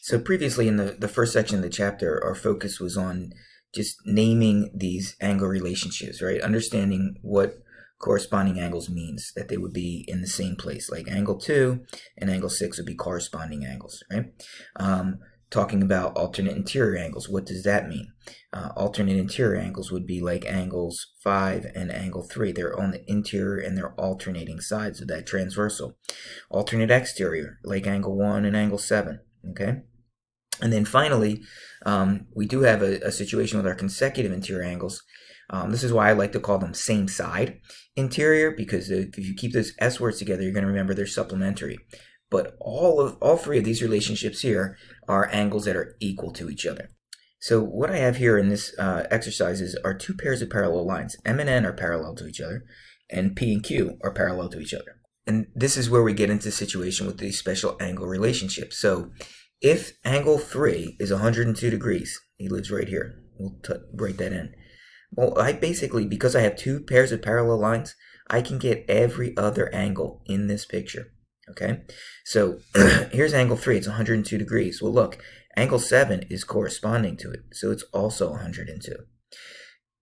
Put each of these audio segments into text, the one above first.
So previously in the first section of the chapter, our focus was on just naming these angle relationships, right? Understanding what corresponding angles means, that they would be in the same place, like angle 2 and angle 6 would be corresponding angles, right? Talking about alternate interior angles, what does that mean? Alternate interior angles would be like angles 5 and angle 3. They're on the interior and they're alternating sides of that transversal. Alternate exterior, like angle 1 and angle 7, okay? And then finally, we do have a situation with our consecutive interior angles. This is why I like to call them same side interior, because if you keep those S words together, you're going to remember they're supplementary. But all three of these relationships here are angles that are equal to each other. So what I have here in this exercise are two pairs of parallel lines. M and N are parallel to each other, and P and Q are parallel to each other. And this is where we get into the situation with these special angle relationships. So if angle 3 is 102 degrees, he lives right here. We'll write that in. Well, I basically, because I have two pairs of parallel lines, I can get every other angle in this picture. Okay, so here's angle 3, it's 102 degrees. Well, look, angle 7 is corresponding to it, so it's also 102.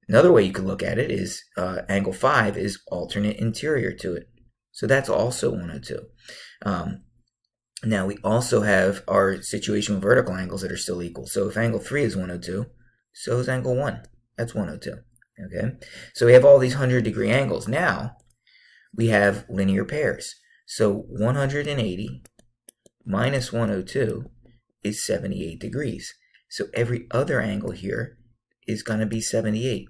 Another way you could look at it is angle 5 is alternate interior to it, so that's also 102. Now we also have our situation with vertical angles that are still equal. So if angle 3 is 102, so is angle 1. That's 102. Okay, so we have all these 100-degree angles. Now we have linear pairs. So 180 minus 102 is 78 degrees. So every other angle here is going to be 78.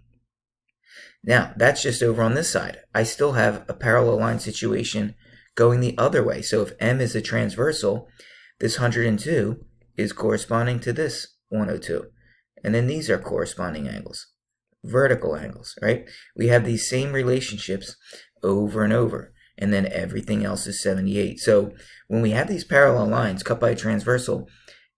Now, that's just over on this side. I still have a parallel line situation going the other way. So if M is a transversal, this 102 is corresponding to this 102. And then these are corresponding angles, vertical angles, right? We have these same relationships over and over. And then everything else is 78. So when we have these parallel lines cut by a transversal,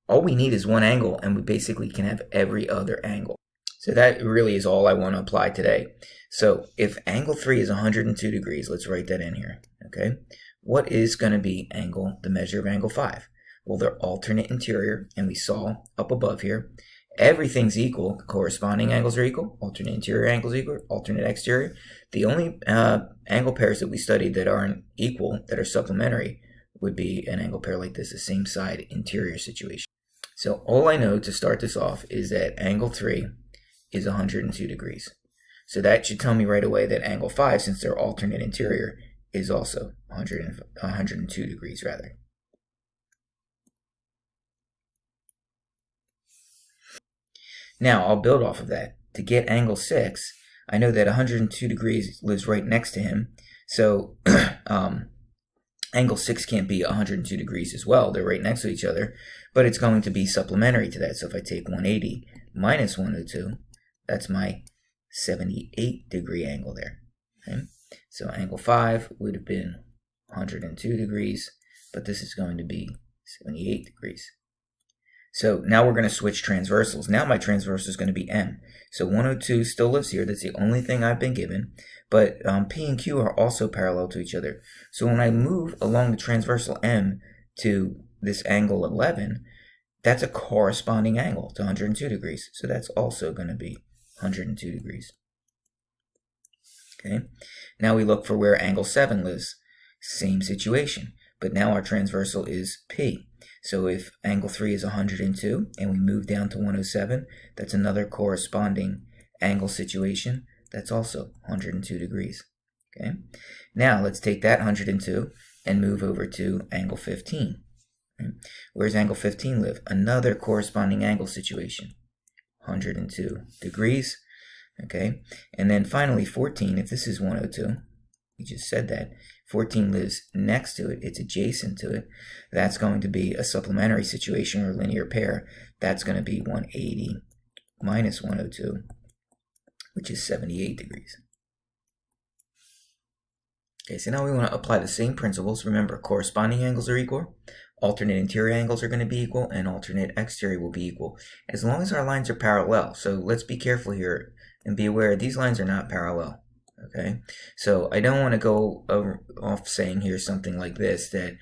all we need is one angle, and we basically can have every other angle. So that really is all I want to apply today. So if angle 3 is 102 degrees, let's write that in here, okay? What is going to be the measure of angle 5? Well, they're alternate interior, and we saw up above here, everything's equal. Corresponding angles are equal. Alternate interior angles equal. Alternate exterior. The only angle pairs that we studied that aren't equal, that are supplementary, would be an angle pair like this, a same side interior situation. So all I know to start this off is that angle 3 is 102 degrees. So that should tell me right away that angle 5, since they're alternate interior, is also 102 degrees rather. Now, I'll build off of that. To get angle 6, I know that 102 degrees lives right next to him. So angle 6 can't be 102 degrees as well. They're right next to each other. But it's going to be supplementary to that. So if I take 180 minus 102, that's my 78 degree angle there. Okay? So angle 5 would have been 102 degrees. But this is going to be 78 degrees. So now we're going to switch transversals. Now my transversal is going to be M. So 102 still lives here. That's the only thing I've been given. But P and Q are also parallel to each other. So when I move along the transversal M to this angle 11, that's a corresponding angle to 102 degrees. So that's also going to be 102 degrees. Okay. Now we look for where angle 7 lives. Same situation. But now our transversal is P. So if angle 3 is 102 and we move down to 107, that's another corresponding angle situation. That's also 102 degrees. Okay. Now let's take that 102 and move over to angle 15. Okay. Where's angle 15 live? Another corresponding angle situation. 102 degrees. Okay. And then finally 14, if this is 102, we just said that. 14 lives next to it. It's adjacent to it. That's going to be a supplementary situation or linear pair. That's going to be 180 minus 102, which is 78 degrees. Okay, so now we want to apply the same principles. Remember, corresponding angles are equal. Alternate interior angles are going to be equal, and alternate exterior will be equal, as long as our lines are parallel. So let's be careful here and be aware these lines are not parallel. Okay, so I don't want to go off saying here something like this, that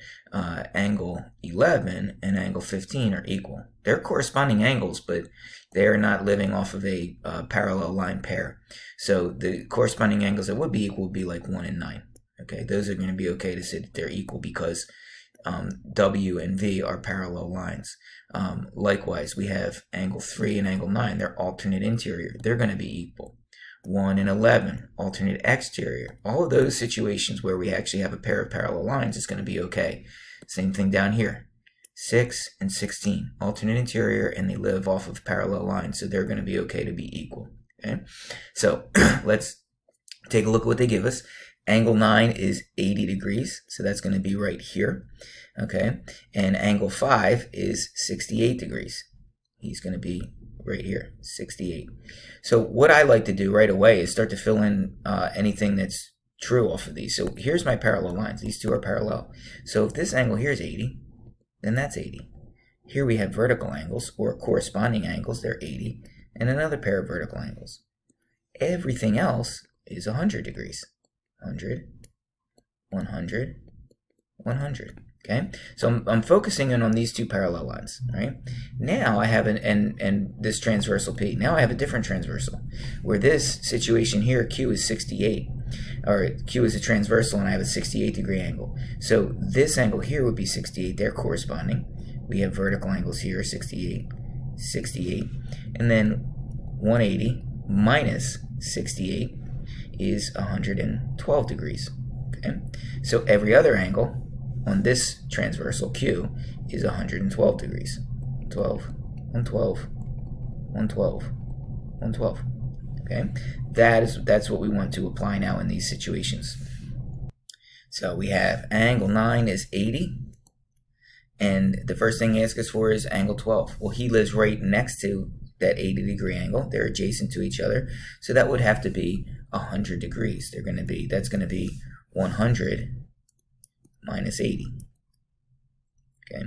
angle 11 and angle 15 are equal. They're corresponding angles, but they're not living off of a parallel line pair. So the corresponding angles that would be equal would be like 1 and 9. Okay, those are going to be okay to say that they're equal because W and V are parallel lines. Likewise, we have angle 3 and angle 9. They're alternate interior. They're going to be equal. 1 and 11, alternate exterior. All of those situations where we actually have a pair of parallel lines is going to be okay. Same thing down here. 6 and 16, alternate interior, and they live off of parallel lines, so they're going to be okay to be equal. Okay, so let's take a look at what they give us. Angle 9 is 80 degrees, so that's going to be right here. Okay, and angle 5 is 68 degrees. He's going to be right here, 68. So what I like to do right away is start to fill in anything that's true off of these. So here's my parallel lines. These two are parallel. So if this angle here is 80, then that's 80. Here we have vertical angles, or corresponding angles. They're 80, and another pair of vertical angles. Everything else is 100 degrees. 100, 100, 100. Okay, so I'm focusing in on these two parallel lines, right? Now I have and this transversal P. Now I have a different transversal, where this situation here, Q is 68, or Q is a transversal, and I have a 68 degree angle. So this angle here would be 68, they're corresponding. We have vertical angles here, 68, 68, and then 180 minus 68 is 112 degrees, okay? So every other angle on this transversal Q is 112 degrees. 12, 112, 112, 112. Okay, that's what we want to apply now in these situations. So we have angle 9 is 80, and the first thing he asks us for is angle 12. Well, he lives right next to that 80 degree angle. They're adjacent to each other, so that would have to be 100 degrees. That's going to be 100 minus 80. Okay,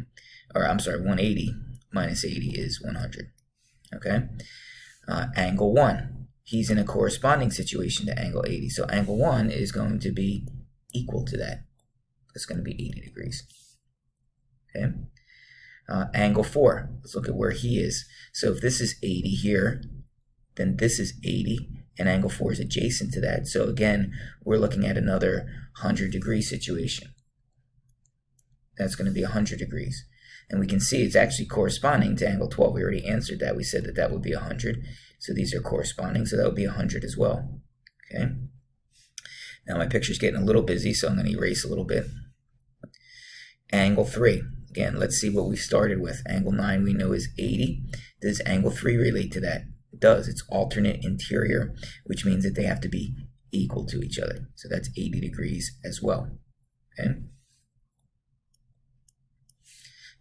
or I'm sorry, 180 minus 80 is 100. Okay, angle 1. He's in a corresponding situation to angle 80. So angle 1 is going to be equal to that. It's going to be 80 degrees. Okay, angle 4. Let's look at where he is. So if this is 80 here, then this is 80, and angle 4 is adjacent to that. So again, we're looking at another 100 degree situation. That's going to be 100 degrees. And we can see it's actually corresponding to angle 12. We already answered that. We said that that would be 100. So these are corresponding, so that would be 100 as well. Okay. Now my picture's getting a little busy, so I'm going to erase a little bit. Angle 3. Again, let's see what we started with. Angle 9 we know is 80. Does angle 3 relate to that? It does. It's alternate interior, which means that they have to be equal to each other. So that's 80 degrees as well. Okay.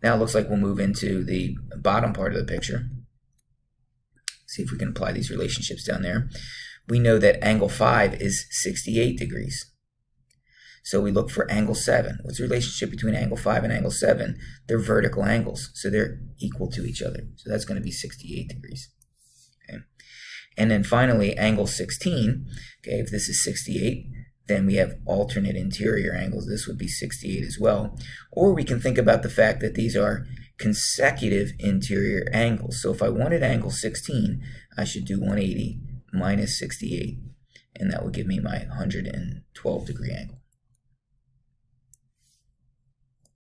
Now it looks like we'll move into the bottom part of the picture. See if we can apply these relationships down there. We know that angle 5 is 68 degrees. So we look for angle 7. What's the relationship between angle 5 and angle 7? They're vertical angles, so they're equal to each other. So that's going to be 68 degrees. Okay. And then finally, angle 16. Okay, if this is 68, then we have alternate interior angles. This would be 68 as well. Or we can think about the fact that these are consecutive interior angles. So if I wanted angle 16, I should do 180 minus 68, and that would give me my 112 degree angle.